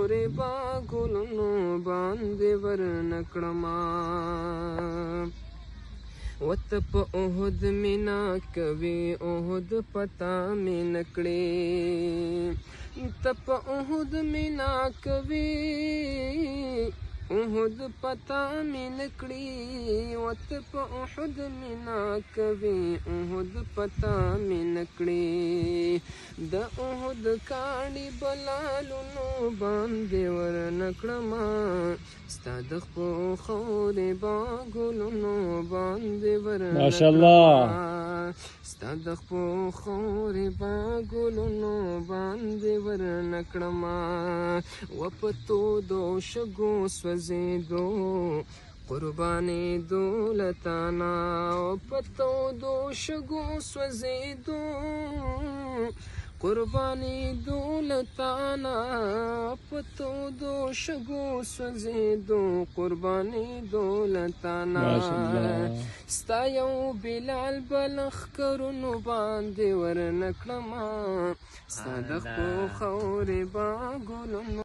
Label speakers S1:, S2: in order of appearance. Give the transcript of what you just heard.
S1: خورې با ګلونو باندې ورنکړما وته په احد مینا کوي احد پتا مې نکړې ته په احد مینا کوي احد پتا مې نکړې وته په احد مینا کوي احد پتا مې نکړې د احد کاڼي بلالونو باندې ورنکړما ستا د خپو خورې با ګلونو باندې ورنکړما
S2: ماشاءالله
S1: ستا د خپو خورې با ګلونو باندې ورنکړما و په تودو شګو سوځېدو قربانېدو له تانا و په تودو شګو سوځېدو قربانېدو له تانا په تودو شګو سوځېدو قربانېدو له تانا ستا یو بلال به لښکرونو باندې ورنکړما ستا د خپو خورې با ګلونو